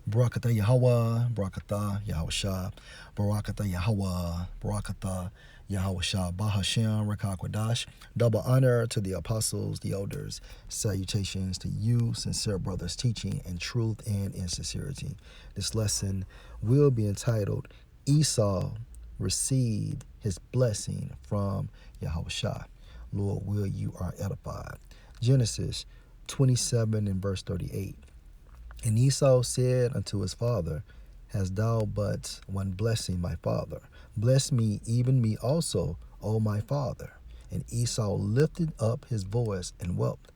Barakatah Yahweh, Barakatah Yahawashah, Barakatah Yahweh, Barakatah Yahawashah, Bahashem, Rakakwadash. Double honor to the apostles, the elders. Salutations to you, sincere brothers, teaching in truth and in sincerity. This lesson will be entitled Esau Received His Blessing from Yahawashah. Lord, will you are edified. Genesis 27 and verse 38. And Esau said unto his father, Hast thou but one blessing, my father? Bless me, even me also, O my father. And Esau lifted up his voice and wept.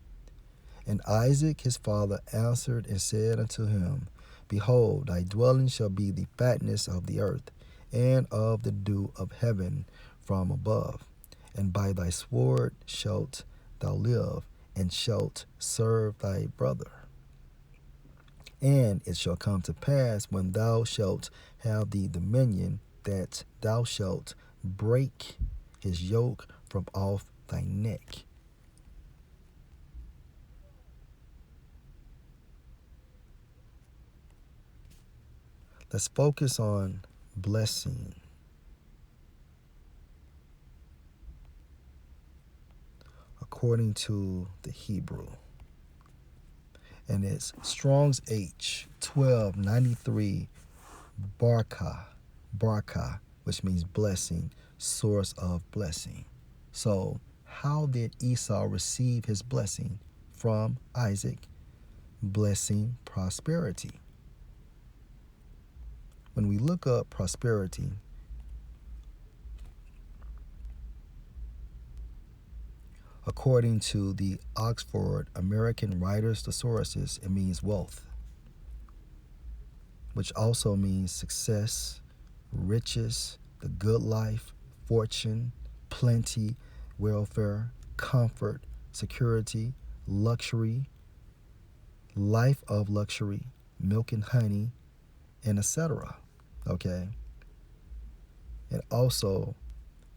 And Isaac his father answered and said unto him, Behold, thy dwelling shall be the fatness of the earth, and of the dew of heaven from above. And by thy sword shalt thou live, and shalt serve thy brother. And it shall come to pass, when thou shalt have the dominion, that thou shalt break his yoke from off thy neck. Let's focus on blessing. According to the Hebrew. And it's Strong's H 1293 Barka, which means blessing, source of blessing. So, how did Esau receive his blessing from Isaac? Blessing, prosperity. When we look up prosperity, according to the Oxford American Writers' Thesaurus, it means wealth, which also means success, riches, the good life, fortune, plenty, welfare, comfort, security, luxury, life of luxury, milk and honey, and etc. Okay? And also,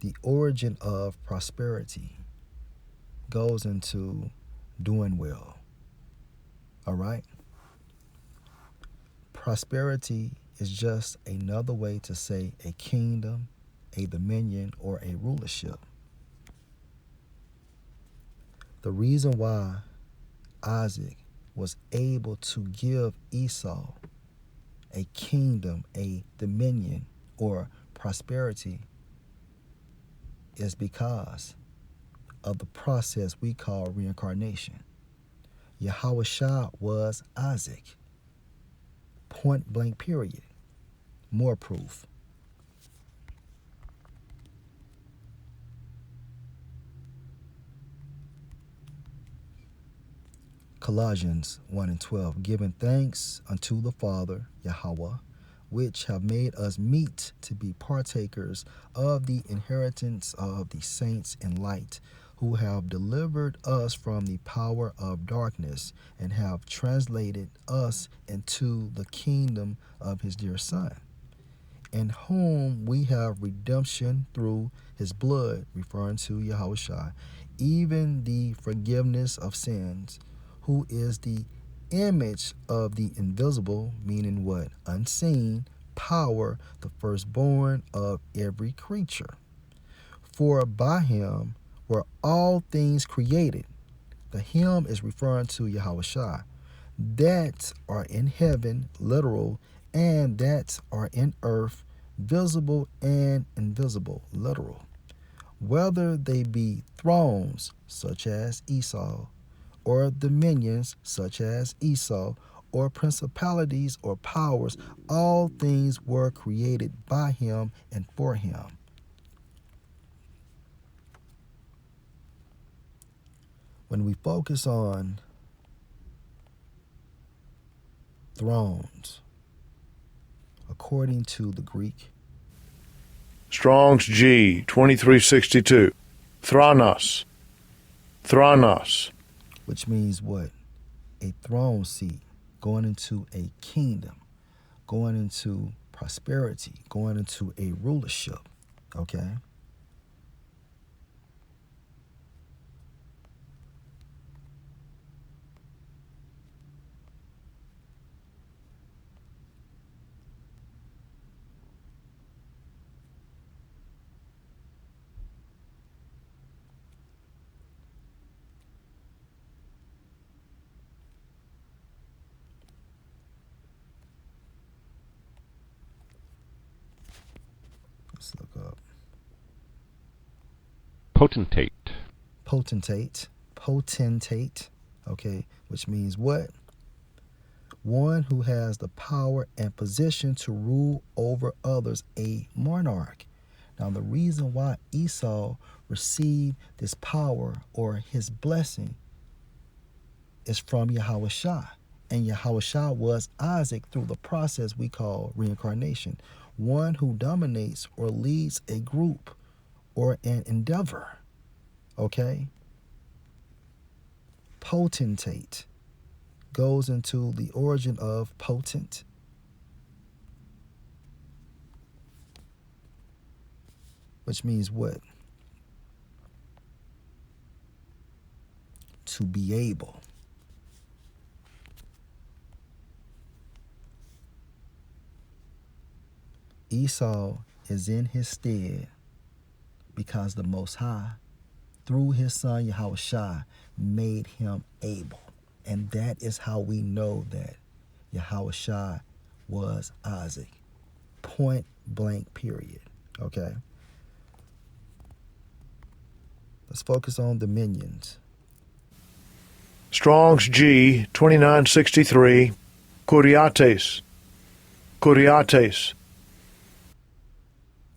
the origin of prosperity goes into doing well. All right? Prosperity is just another way to say a kingdom, a dominion, or a rulership. The reason why Isaac was able to give Esau a kingdom, a dominion, or prosperity is because of the process we call reincarnation. YAHAWASHI was Isaac. Point blank period. More proof. Colossians 1 and 12, giving thanks unto the Father, Yahweh, which have made us meet to be partakers of the inheritance of the saints in light, who have delivered us from the power of darkness and have translated us into the kingdom of his dear Son, in whom we have redemption through his blood, referring to Yahushua, even the forgiveness of sins, who is the image of the invisible, meaning what? Unseen, power, the firstborn of every creature. For by him were all things created. The him is referring to Yahushua, that are in heaven, literal, and that are in earth, visible and invisible, literal. Whether they be thrones, such as Esau, or dominions, such as Esau, or principalities or powers, all things were created by him and for him. When we focus on thrones, according to the Greek, Strong's G 2362. Thronos. Thronos. which means what? A throne seat, going into a kingdom, going into prosperity, going into a rulership, okay? Let's look up. Potentate. Potentate, okay, which means what? One who has the power and position to rule over others, a monarch. Now, the reason why Esau received this power or his blessing is from YAHAWASHI. And YAHAWASHI was Isaac through the process we call reincarnation. One who dominates or leads a group or an endeavor. Okay? Potentate goes into the origin of potent. Which means what? To be able. Esau is in his stead because the Most High, through his son YAHAWASHI, made him able. And that is how we know that YAHAWASHI was Isaac. Point blank, period. Okay? Let's focus on dominions. Strong's G 2963. Kuriates. Kuriates.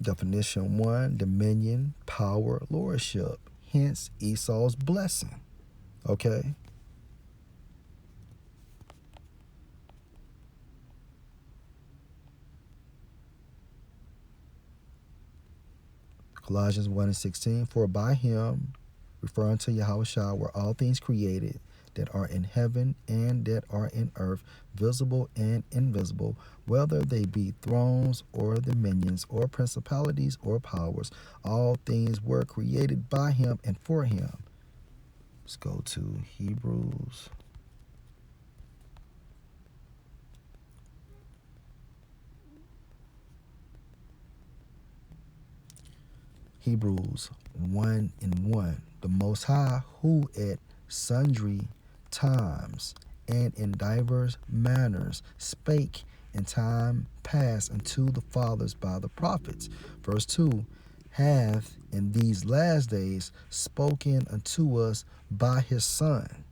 Definition 1, dominion, power, lordship. Hence Esau's blessing. Okay? Colossians 1:16, for by him, referring to YAHAWASHI, were all things created that are in heaven and that are in earth, visible and invisible, whether they be thrones or dominions or principalities or powers. All things were created by him and for him. Let's go to Hebrews. Hebrews 1:1. The Most High, who at sundry times and in divers manners spake in time past unto the fathers by the prophets. Verse 2, hath in these last days spoken unto us by his Son,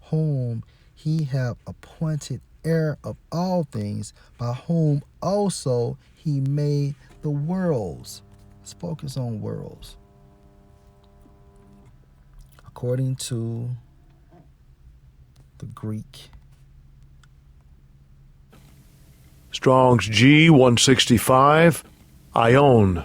whom he hath appointed heir of all things, by whom also he made the worlds. Let's focus on worlds. According to the Greek. Strong's G 165. Ion.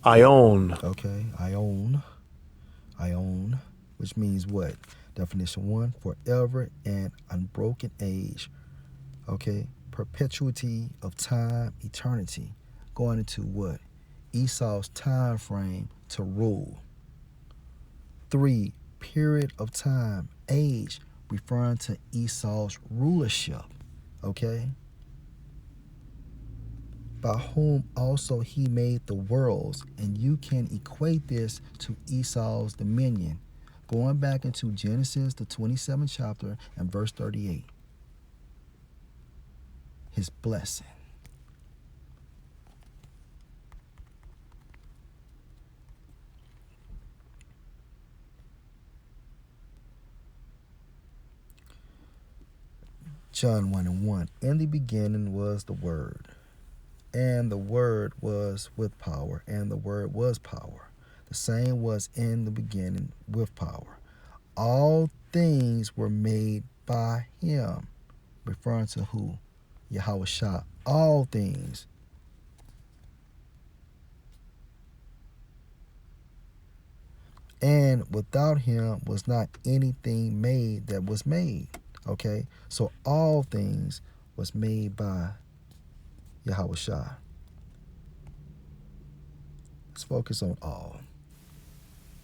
Okay, Ion, which means what? Definition 1, forever and unbroken age. Okay, perpetuity of time, eternity. Going into what? Esau's time frame to rule. 3, period of time, age, referring to Esau's rulership. Okay? By whom also he made the worlds, and you can equate this to Esau's dominion. Going back into Genesis, the 27th chapter, and verse 38. His blessing. John 1:1. In the beginning was the Word, and the Word was with power, and the Word was power. The same was in the beginning with power. All things were made by him. Referring to who? YAHAWASHI. All things. And without him was not anything made that was made. Okay? So all things was made by YAHAWASHI. Let's focus on all.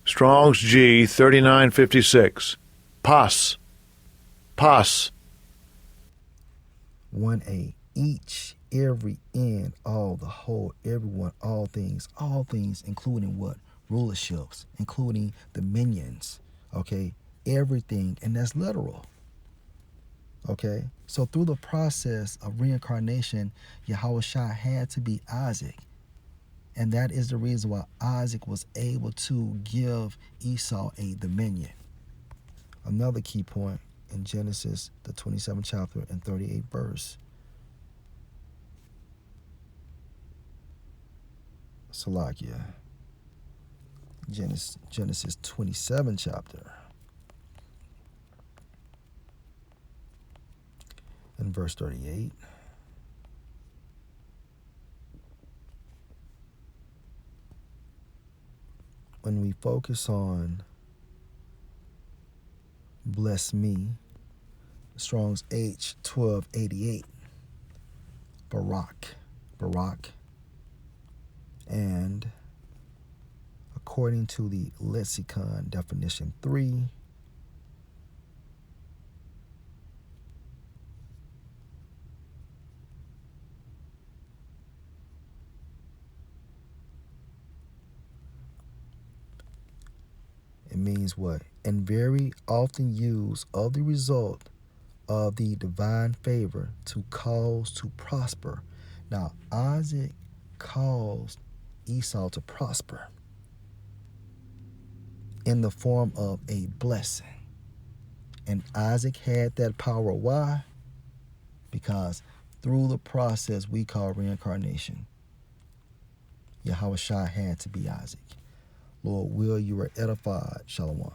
Strong's G 3956. Pas. 1a. Each, every, in, all, the whole, everyone, all things, including what? Rulerships, including dominions. Okay? Everything, and that's literal. Okay? So through the process of reincarnation, YAHAWASHI had to be Isaac. And that is the reason why Isaac was able to give Esau a dominion. Another key point in Genesis, the 27th chapter and 38th verse. Salakia. Genesis 27 chapter and verse 38. When we focus on bless me, Strong's H1288, Barak, and according to the lexicon definition 3, it means what? And very often used of the result of the divine favor to cause to prosper. Now, Isaac caused Esau to prosper in the form of a blessing. And Isaac had that power. Why? Because through the process we call reincarnation, YAHAWASHI had to be Isaac. Lord, will you were edified. Shalom.